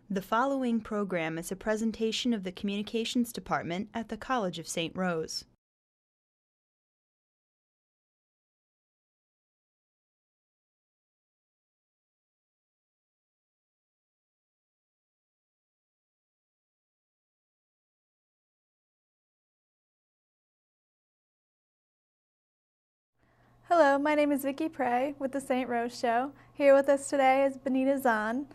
The following program is a presentation of the Communications Department at the College of St. Rose. Hello, my name is Vicki Prey with the St. Rose Show. Here with us today is Benita Zahn,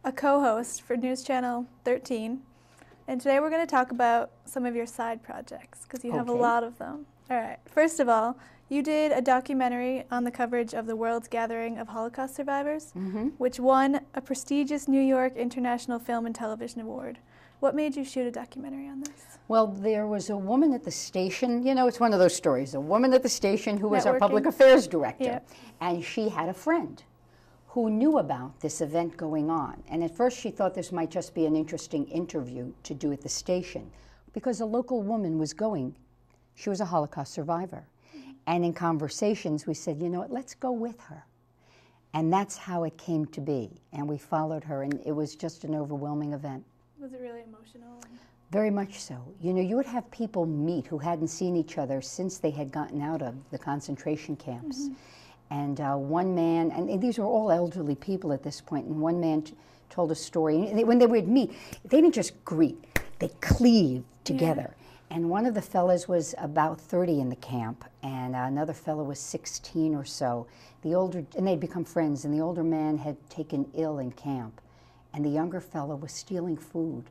a co-host for News Channel 13. And today we're going to talk about some of your side projects, because you have a lot of them. All right. First of all, you did a documentary on the coverage of the World's Gathering of Holocaust Survivors, which won a prestigious New York International Film and Television Award. What made you shoot a documentary on this? Well, there was a woman at the station, you know, it's one of those stories, a woman at the station who was our public affairs director, and she had a friend who knew about this event going on. And at first she thought this might just be an interesting interview to do at the station, because a local woman was going. She was a Holocaust survivor. And in conversations we said, you know what, let's go with her. And that's how it came to be. And we followed her, and it was just an overwhelming event. Was it really emotional? Very much so. You know, you would have people meet who hadn't seen each other since they had gotten out of the concentration camps. And one man, and these were all elderly people at this point, and one man told a story. And when they would meet, they didn't just greet, they cleaved together. And one of the fellas was about 30 in the camp, and another fellow was 16 or so. And they'd become friends, and the older man had taken ill in camp, and the younger fellow was stealing food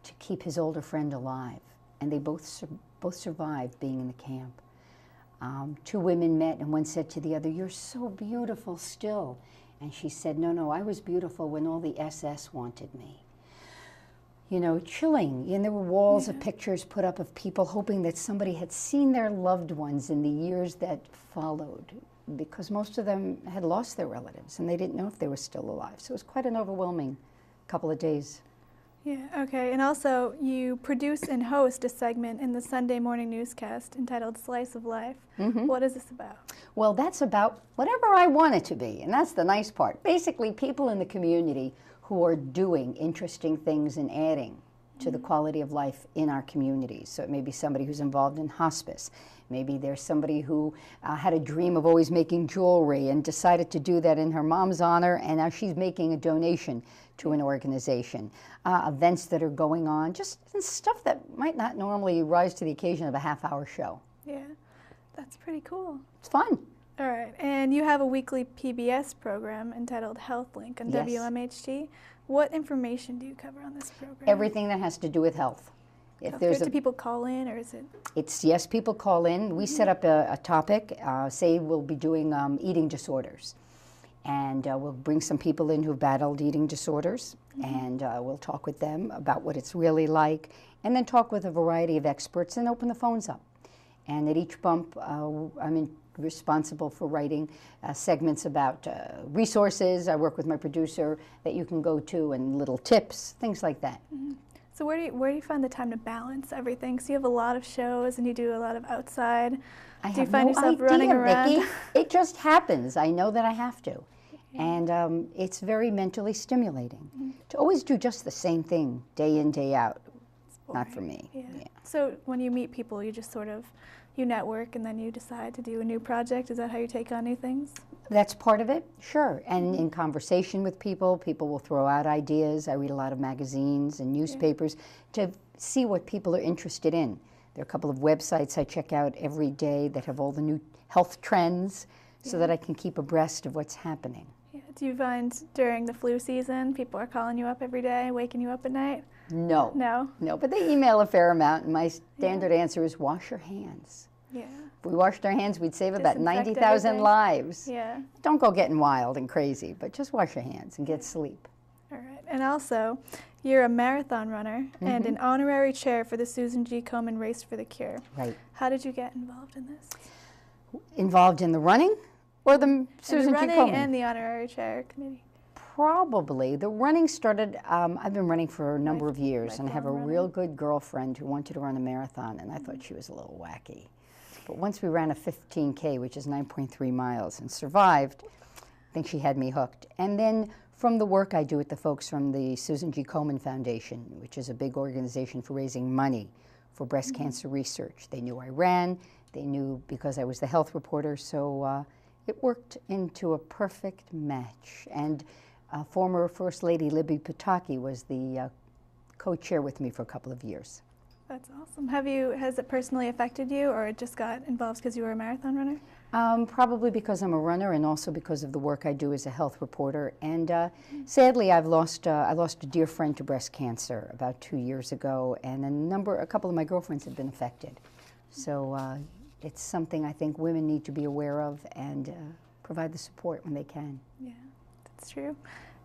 to keep his older friend alive. And they both survived being in the camp. Two women met, and one said to the other, "You're so beautiful still." And she said, "No, I was beautiful when all the SS wanted me." You know, chilling. And there were walls of pictures put up of people hoping that somebody had seen their loved ones in the years that followed, because most of them had lost their relatives and they didn't know if they were still alive. So it was quite an overwhelming couple of days. Yeah, okay. And also, you produce and host a segment in the Sunday morning newscast entitled Slice of Life. What is this about? Well, that's about whatever I want it to be, and that's the nice part. Basically, people in the community who are doing interesting things and adding to the quality of life in our communities. So it may be somebody who's involved in hospice. Maybe there's somebody who had a dream of always making jewelry and decided to do that in her mom's honor, and now she's making a donation to an organization. Events that are going on, just stuff that might not normally rise to the occasion of a half-hour show. Yeah, that's pretty cool. It's fun. All right, and you have a weekly PBS program entitled Health Link on WMHT. What information do you cover on this program? Everything that has to do with health. If there's do people call in, or is it? It's, yes, people call in. We set up a topic, say we'll be doing eating disorders. And we'll bring some people in who've battled eating disorders, and we'll talk with them about what it's really like, and then talk with a variety of experts and open the phones up. And at each bump, I'm responsible for writing segments about resources. I work with my producer that you can go to, and little tips, things like that. So where do you find the time to balance everything? So you have a lot of shows and you do a lot of outside. Do you find yourself running around? Vicki. It just happens. I know that I have to. And it's very mentally stimulating. To always do just the same thing day in, day out, not for me. Yeah. So when you meet people, you just sort of, you network and then you decide to do a new project? Is that how you take on new things? That's part of it, sure. And in conversation with people, people will throw out ideas. I read a lot of magazines and newspapers to see what people are interested in. There are a couple of websites I check out every day that have all the new health trends so that I can keep abreast of what's happening. Do you find during the flu season people are calling you up every day, waking you up at night? No. No, but they email a fair amount, and my standard answer is wash your hands. Yeah. If we washed our hands, we'd save about 90,000 lives. Yeah. Don't go getting wild and crazy, but just wash your hands and get sleep. All right. And also, you're a marathon runner and an honorary chair for the Susan G. Komen Race for the Cure. Right. How did you get involved in this? Involved in the running or the Susan G. Komen? The running and the honorary chair committee. Probably. The running started, I've been running for a number of years, and I have a real good girlfriend who wanted to run a marathon, and I thought she was a little wacky. But once we ran a 15K, which is 9.3 miles, and survived, I think she had me hooked. And then from the work I do with the folks from the Susan G. Komen Foundation, which is a big organization for raising money for breast cancer research. They knew I ran, they knew because I was the health reporter, so it worked into a perfect match. And former First Lady Libby Pataki was the co-chair with me for a couple of years. That's awesome. Has it personally affected you, or it just got involved because you were a marathon runner? Probably because I'm a runner, and also because of the work I do as a health reporter. And sadly, I lost a dear friend to breast cancer about 2 years ago, and a couple of my girlfriends have been affected. So it's something I think women need to be aware of and provide the support when they can. Yeah, that's true.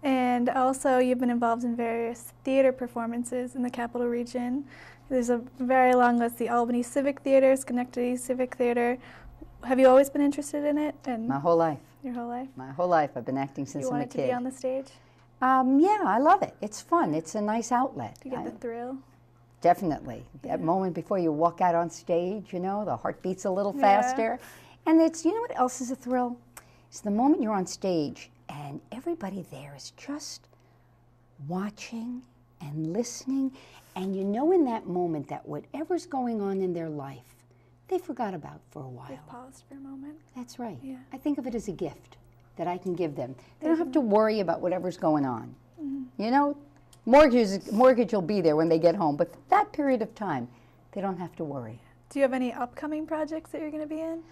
And also, you've been involved in various theater performances in the Capital Region. There's a very long list: the Albany Civic Theater, Schenectady Civic Theater. Have you always been interested in it? And my whole life. Your whole life? My whole life. I've been acting since I'm a kid. You wanted to be on the stage? Yeah, I love it. It's fun. It's a nice outlet. Do you get the thrill? Definitely. That moment before you walk out on stage, you know, the heart beats a little faster. And it's, you know what else is a thrill? It's the moment you're on stage and everybody there is just watching and listening, and you know in that moment that whatever's going on in their life, they forgot about for a while. They've paused for a moment. That's right. Yeah. I think of it as a gift that I can give them. They don't have to worry about whatever's going on. You know, mortgage will be there when they get home, but that period of time, they don't have to worry. Do you have any upcoming projects that you're going to be in?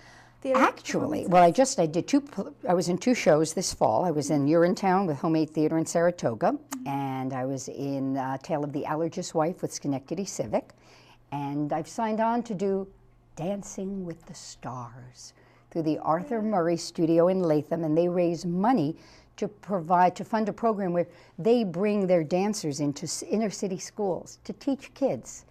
Actually, well, I was in 2 shows this fall. I was in Urinetown with Homemade Theater in Saratoga, and I was in Tale of the Allergist's Wife with Schenectady Civic, and I've signed on to do Dancing with the Stars through the Arthur Murray Studio in Latham, and they raise money to fund a program where they bring their dancers into inner city schools to teach kids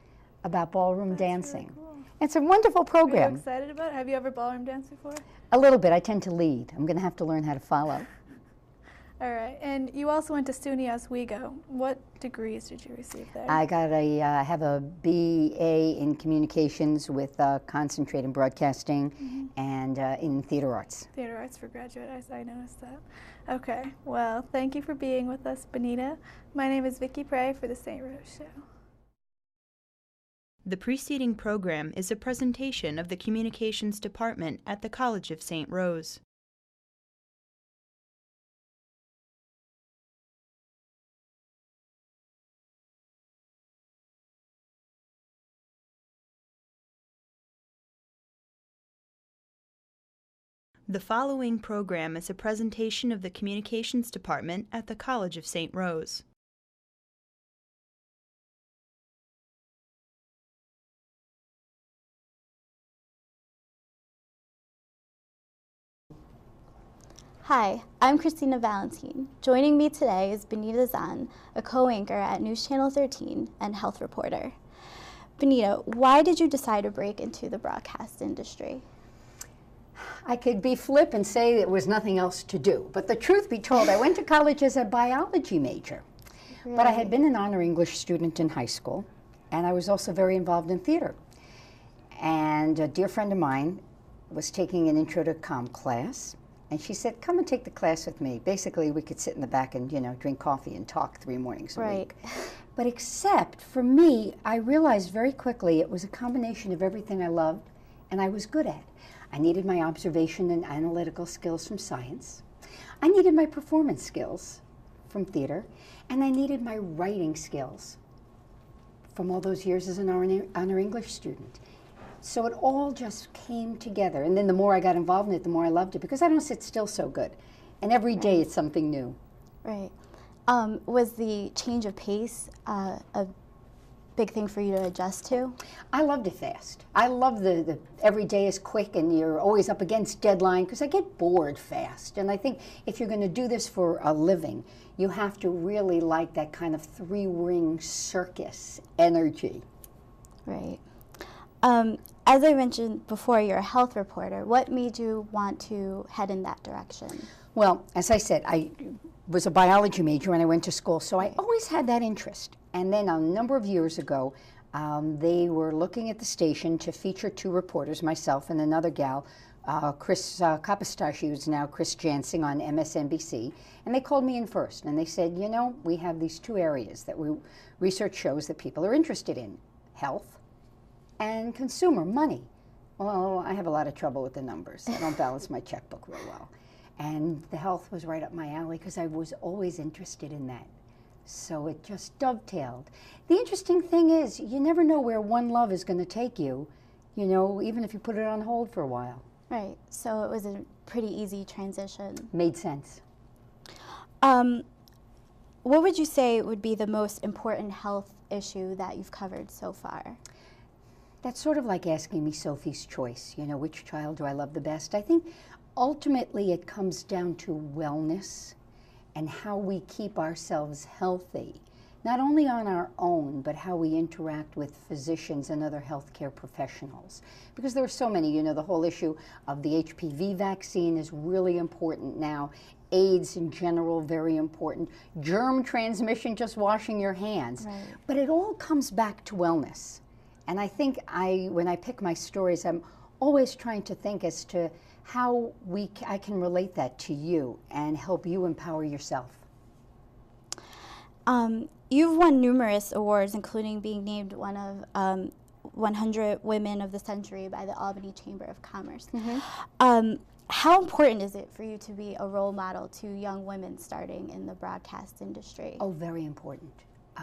about ballroom dancing. Really cool. It's a wonderful program. Are you excited about it? Have you ever ballroom danced before? A little bit. I tend to lead. I'm going to have to learn how to follow. All right. And you also went to SUNY Oswego. What degrees did you receive there? I have a BA in communications with concentrate in broadcasting and in theater arts. Theater arts for graduate, I noticed that. Okay. Well, thank you for being with us, Benita. My name is Vicki Prey for the St. Rose Show. The preceding program is a presentation of the Communications Department at the College of St. Rose. The following program is a presentation of the Communications Department at the College of St. Rose. Hi, I'm Christina Valentine. Joining me today is Benita Zahn, a co-anchor at News Channel 13 and health reporter. Benita, why did you decide to break into the broadcast industry? I could be flip and say there was nothing else to do, but the truth be told, I went to college as a biology major. Really? But I had been an honor English student in high school, and I was also very involved in theater. And a dear friend of mine was taking an intro to comm class, and she said, come and take the class with me. Basically, we could sit in the back and, you know, drink coffee and talk 3 mornings a week. But except for me, I realized very quickly it was a combination of everything I loved and I was good at. I needed my observation and analytical skills from science. I needed my performance skills from theater, and I needed my writing skills from all those years as an honor English student. So it all just came together. And then the more I got involved in it, the more I loved it, because I don't sit still so good. And every day it's something new. Right. Was the change of pace a big thing for you to adjust to? I loved it fast. I love the every day is quick and you're always up against deadline, because I get bored fast. And I think if you're going to do this for a living, you have to really like that kind of 3-ring circus energy. Right. As I mentioned before, you're a health reporter. What made you want to head in that direction? Well, as I said, I was a biology major when I went to school, so I always had that interest. And then a number of years ago, they were looking at the station to feature 2 reporters, myself and another gal, Chris Kopistash, who's now Chris Jansing on MSNBC, and they called me in first, and they said, you know, we have these two areas that research shows that people are interested in, health and consumer, money. Well, I have a lot of trouble with the numbers. I don't balance my checkbook real well. And the health was right up my alley because I was always interested in that. So it just dovetailed. The interesting thing is, you never know where one love is going to take you, you know, even if you put it on hold for a while. Right, so it was a pretty easy transition. Made sense. What would you say would be the most important health issue that you've covered so far? That's sort of like asking me Sophie's choice, you know, which child do I love the best? I think ultimately it comes down to wellness and how we keep ourselves healthy, not only on our own, but how we interact with physicians and other healthcare professionals. Because there are so many, you know, the whole issue of the HPV vaccine is really important now. AIDS in general, very important. Germ transmission, just washing your hands. Right. But it all comes back to wellness. And I think when I pick my stories, I'm always trying to think as to how I can relate that to you and help you empower yourself. You've won numerous awards, including being named one of 100 Women of the Century by the Albany Chamber of Commerce. Mm-hmm. How important is it for you to be a role model to young women starting in the broadcast industry? Oh, very important.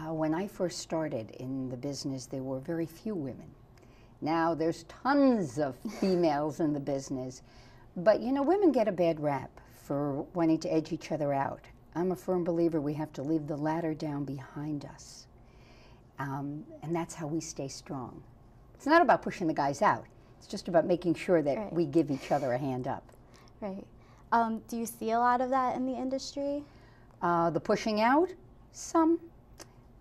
When I first started in the business, there were very few women. Now there's tons of females in the business. But, you know, women get a bad rap for wanting to edge each other out. I'm a firm believer we have to leave the ladder down behind us. And that's how we stay strong. It's not about pushing the guys out. It's just about making sure that Right. we give each other a hand up. Right. Do you see a lot of that in the industry? The pushing out, some,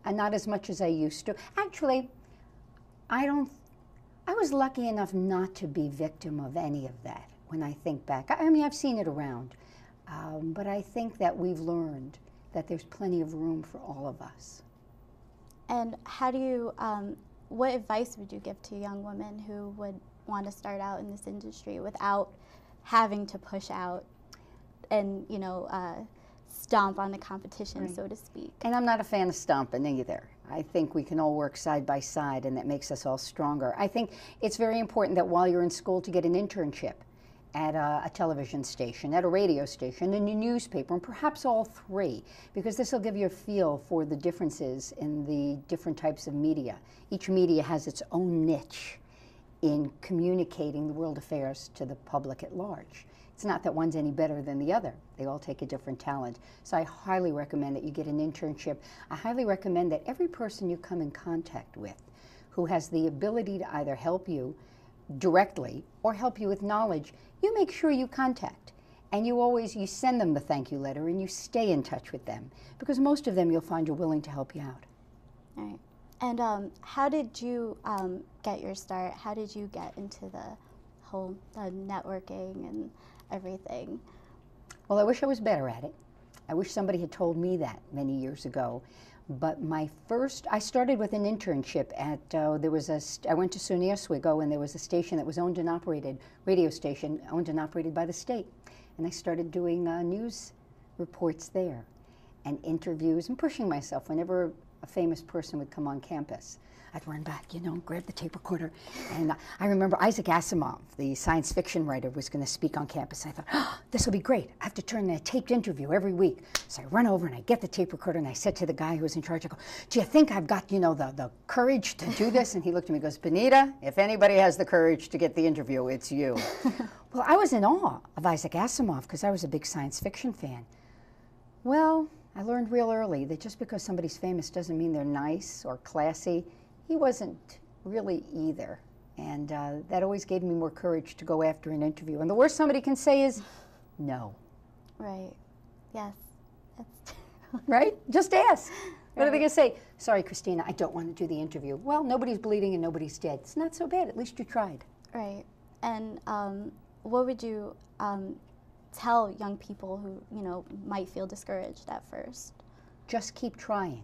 and not as much as I used to. Actually, I was lucky enough not to be victim of any of that when I think back. I mean, I've seen it around, but I think that we've learned that there's plenty of room for all of us. And how do you, what advice would you give to young women who would want to start out in this industry without having to push out and, you know, stomp on the competition, Right. so to speak? And I'm not a fan of stomping either. I think we can all work side by side, and that makes us all stronger. I think it's very important that while you're in school to get an internship at a television station, at a radio station, in a newspaper, and perhaps all three, because this will give you a feel for the differences in the different types of media. Each media has its own niche in communicating the world affairs to the public at large. It's not that one's any better than the other. They all take a different talent. So I highly recommend that you get an internship. I highly recommend that every person you come in contact with who has the ability to either help you directly or help you with knowledge, you make sure you contact. And you send them the thank you letter and you stay in touch with them, because most of them you'll find are willing to help you out. All right. And how did you get your start? How did you get into the whole networking and everything? Well, I wish I was better at it. I wish somebody had told me that many years ago. But I started with an internship at, I went to SUNY Oswego, and there was a station that was owned and operated, radio station owned and operated by the state. And I started doing news reports there and interviews and pushing myself whenever a famous person would come on campus. I'd run back, you know, grab the tape recorder. And I remember Isaac Asimov, the science fiction writer, was going to speak on campus. I thought, oh, this will be great. I have to turn in a taped interview every week. So I run over and I get the tape recorder and I said to the guy who was in charge, I go, do you think I've got, you know, the courage to do this? And he looked at me and goes, Benita, if anybody has the courage to get the interview, it's you. Well, I was in awe of Isaac Asimov because I was a big science fiction fan. Well, I learned real early that just because somebody's famous doesn't mean they're nice or classy. He wasn't really either. And that always gave me more courage to go after an interview. And the worst somebody can say is no. Right. Yes. That's Right? Just ask. What are they Right. going to say? Sorry, Christina, I don't want to do the interview. Well, nobody's bleeding and nobody's dead. It's not so bad. At least you tried. Right. And what would you tell young people who, you know, might feel discouraged at first? Just keep trying.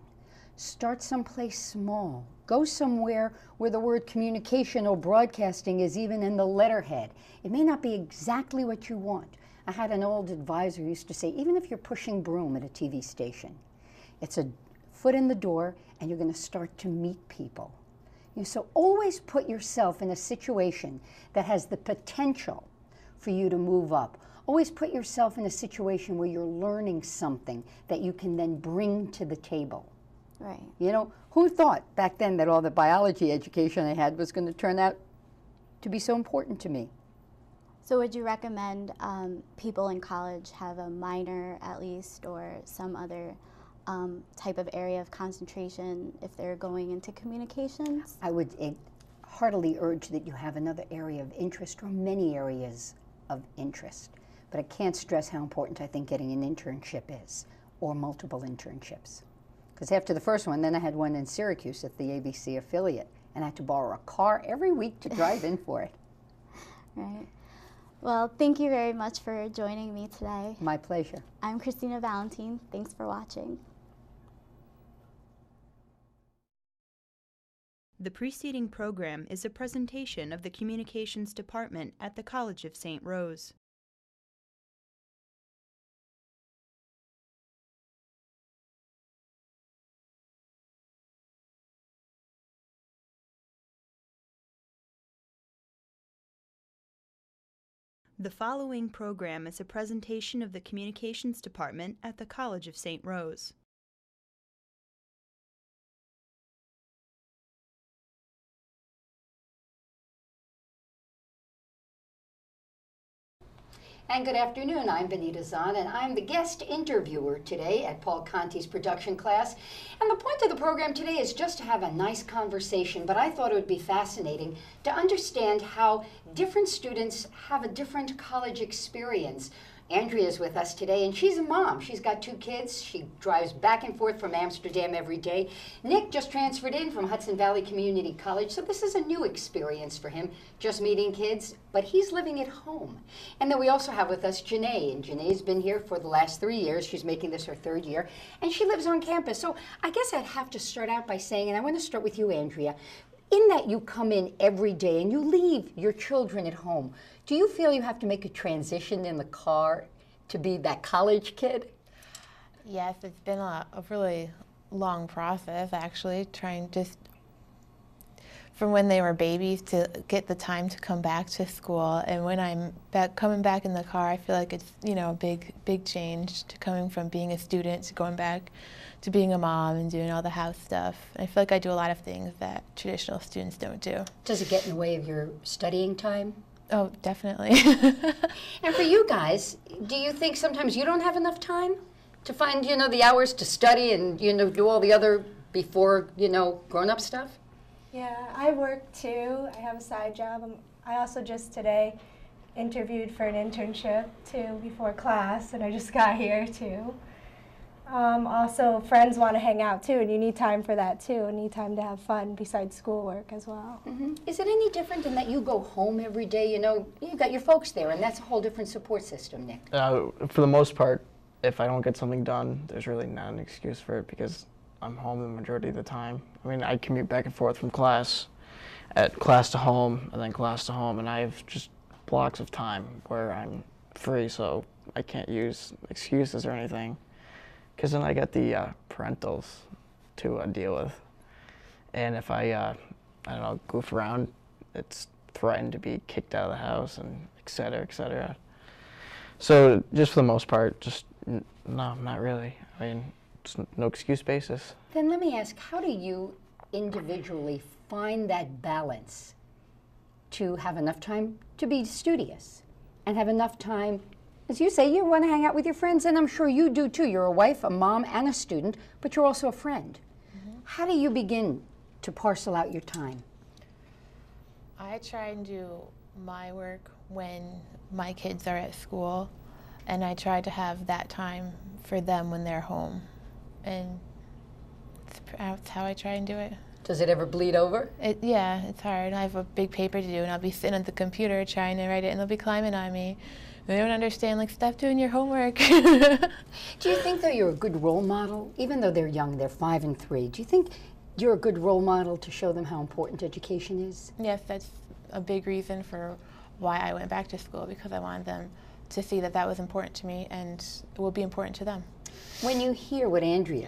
Start someplace small. Go somewhere where the word communication or broadcasting is even in the letterhead. It may not be exactly what you want. I had an old advisor who used to say, even if you're pushing broom at a TV station, it's a foot in the door and you're going to start to meet people. So always put yourself in a situation that has the potential for you to move up. Always put yourself in a situation where you're learning something that you can then bring to the table. Right. You know, who thought back then that all the biology education I had was going to turn out to be so important to me? So would you recommend people in college have a minor at least or some other type of area of concentration if they're going into communications? I would heartily urge that you have another area of interest or many areas of interest. But I can't stress how important I think getting an internship is, or multiple internships. Because after the first one, then I had one in Syracuse at the ABC affiliate, and I had to borrow a car every week to drive in for it. Right. Well, thank you very much for joining me today. My pleasure. I'm Christina Valentine. Thanks for watching. The preceding program is a presentation of the Communications Department at the College of St. Rose. The following program is a presentation of the Communications Department at the College of St. Rose. And good afternoon, I'm Benita Zahn, and I'm the guest interviewer today at Paul Conti's production class. And the point of the program today is just to have a nice conversation, but I thought it would be fascinating to understand how different students have a different college experience. Andrea's with us today, and she's a mom. She's got 2 kids. She drives back and forth from Amsterdam every day. Nick just transferred in from Hudson Valley Community College, so this is a new experience for him, just meeting kids, but he's living at home. And then we also have with us Janae, and Janae's been here for the last 3 years. She's making this her 3rd year, and she lives on campus. So I guess I'd have to start out by saying, and I want to start with you, Andrea, in that you come in every day and you leave your children at home, do you feel you have to make a transition in the car to be that college kid? Yes, it's been a really long process, actually, trying just from when they were babies to get the time to come back to school. And when I'm coming back in the car, I feel like it's, you know, a big change to coming from being a student to going back to being a mom and doing all the house stuff. And I feel like I do a lot of things that traditional students don't do. Does it get in the way of your studying time? Oh, definitely. And for you guys, do you think sometimes you don't have enough time to find, you know, the hours to study and, you know, do all the other before, you know, grown-up stuff? Yeah, I work too. I have a side job. I also just today interviewed for an internship too before class, and I just got here too. Also, friends want to hang out too, and you need time for that too, and need time to have fun besides schoolwork as well. Mm-hmm. Is it any different in that you go home every day? You know, you got your folks there, and that's a whole different support system, Nick. For the most part, if I don't get something done, there's really not an excuse for it because I'm home the majority of the time. I mean, I commute back and forth from class to home, and then class to home, and I have just blocks of time where I'm free, so I can't use excuses or anything. Because then I got the parentals to deal with. And if I don't know, goof around, it's threatened to be kicked out of the house and et cetera, et cetera. So just for the most part, just no, not really. I mean, just no excuse basis. Then let me ask, how do you individually find that balance to have enough time to be studious and have enough time, as you say, you want to hang out with your friends, and I'm sure you do too. You're a wife, a mom, and a student, but you're also a friend. Mm-hmm. How do you begin to parcel out your time? I try and do my work when my kids are at school, and I try to have that time for them when they're home. And that's how I try and do it. Does it ever bleed over? Yeah, it's hard. I have a big paper to do, and I'll be sitting at the computer trying to write it, and they'll be climbing on me. They don't understand, like, stop doing your homework. Do you think that you're a good role model, even though they're young, they're 5 and 3? Do you think you're a good role model to show them how important education is? Yes, that's a big reason for why I went back to school, because I wanted them to see that that was important to me and it will be important to them. When you hear what Andrea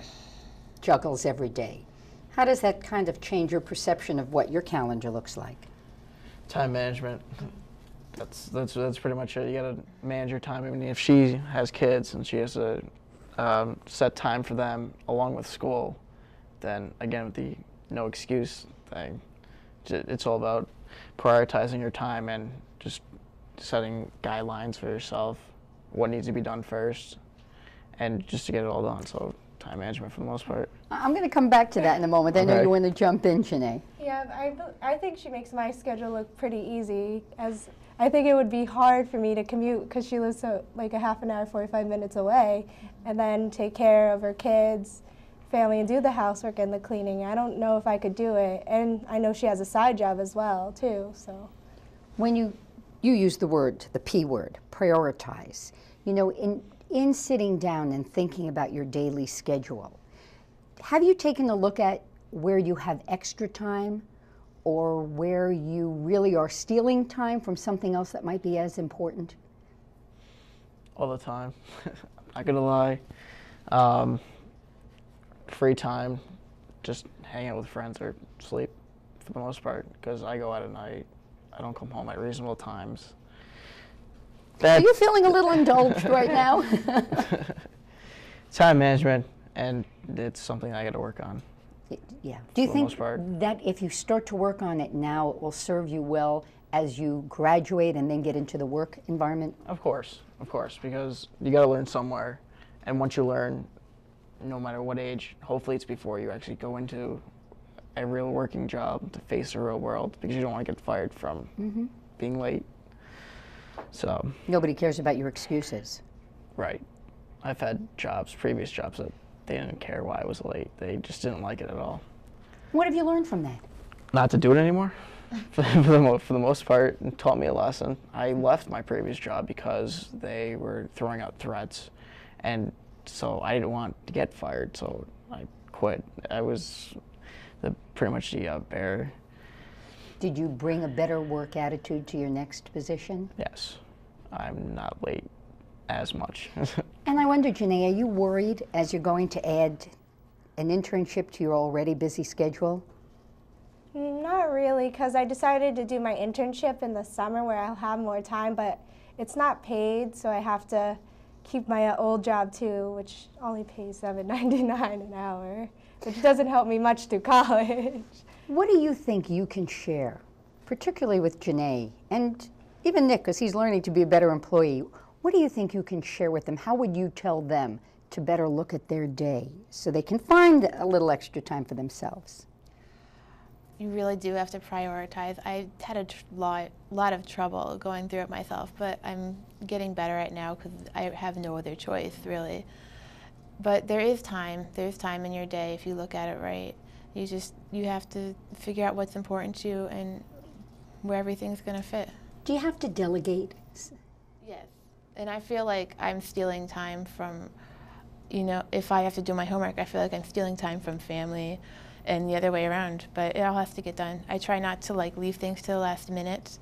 juggles every day, how does that kind of change your perception of what your calendar looks like? Time management. That's pretty much it. You gotta manage your time. I mean, if she has kids and she has to set time for them along with school, then again, with the no excuse thing, it's all about prioritizing your time and just setting guidelines for yourself, what needs to be done first, and just to get it all done. So time management for the most part. I'm going to come back to that in a moment. I know Okay. you want to jump in, Janae. Yeah, I think she makes my schedule look pretty easy, as I think it would be hard for me to commute because she lives like a half an hour, 45 minutes away, and then take care of her kids, family, and do the housework and the cleaning. I don't know if I could do it, and I know she has a side job as well, too, so. When you use the word, the P word, prioritize, you know, in sitting down and thinking about your daily schedule, have you taken a look at where you have extra time or where you really are stealing time from something else that might be as important? All the time. Not gonna lie. Free time, just hang out with friends or sleep for the most part, because I go out at night. I don't come home at reasonable times. Are you feeling a little indulged right now? Time management, and it's something I got to work on. Yeah. Do you For the think most part. that if you start to work on it now, it will serve you well as you graduate and then get into the work environment? Of course, because you got to learn somewhere, and once you learn, no matter what age, hopefully it's before you actually go into a real working job to face the real world, because you don't want to get fired from being late. So. Nobody cares about your excuses. Right. I've had previous jobs that they didn't care why I was late. They just didn't like it at all. What have you learned from that? Not to do it anymore, for the most part. It taught me a lesson. I left my previous job because they were throwing out threats, and so I didn't want to get fired, so I quit. I was pretty much the bearer. Did you bring a better work attitude to your next position? Yes. I'm not late as much. And I wonder, Janae, are you worried as you're going to add an internship to your already busy schedule? Not really, because I decided to do my internship in the summer where I'll have more time, but it's not paid, so I have to keep my old job too, which only pays $7.99 an hour, which doesn't help me much through college. What do you think you can share, particularly with Janae, and even Nick, because he's learning to be a better employee? What do you think you can share with them? How would you tell them to better look at their day so they can find a little extra time for themselves? You really do have to prioritize. I had a lot of trouble going through it myself, but I'm getting better right now because I have no other choice, really. But there is time. There's time in your day if you look at it right. You have to figure out what's important to you and where everything's going to fit. Do you have to delegate? Yes. And I feel like I'm stealing time from, if I have to do my homework, I feel like I'm stealing time from family and the other way around. But it all has to get done. I try not to leave things to the last minute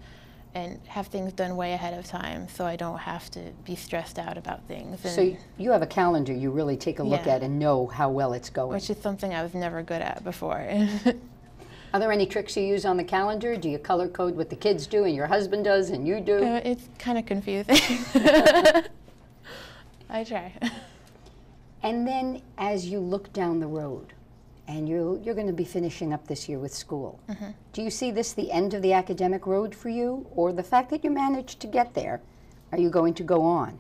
and have things done way ahead of time so I don't have to be stressed out about things. And So you have a calendar you really take a look Yeah. at and know how well it's going. which is something I was never good at before. Are there any tricks you use on the calendar? Do you color code what the kids do and your husband does and you do? It's kind of confusing. I try. And then as you look down the road, and you're going to be finishing up this year with school, do you see this the end of the academic road for you, or the fact that you managed to get there, are you going to go on?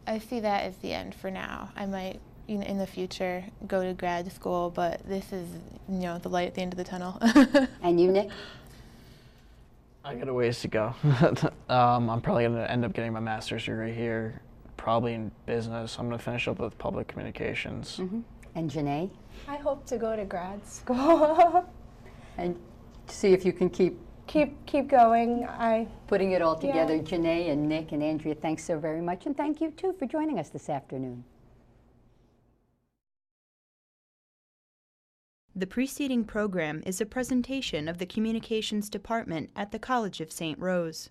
I see that as the end for now. I might, in the future, go to grad school, but this is, the light at the end of the tunnel. And you, Nick? I got a ways to go. I'm probably going to end up getting my master's degree here, probably in business. I'm going to finish up with public communications. And Janae? I hope to go to grad school. And see if you can keep keep going. Putting it all together, Yeah. Janae and Nick and Andrea, thanks so very much. And thank you, too, for joining us this afternoon. The preceding program is a presentation of the Communications Department at the College of St. Rose.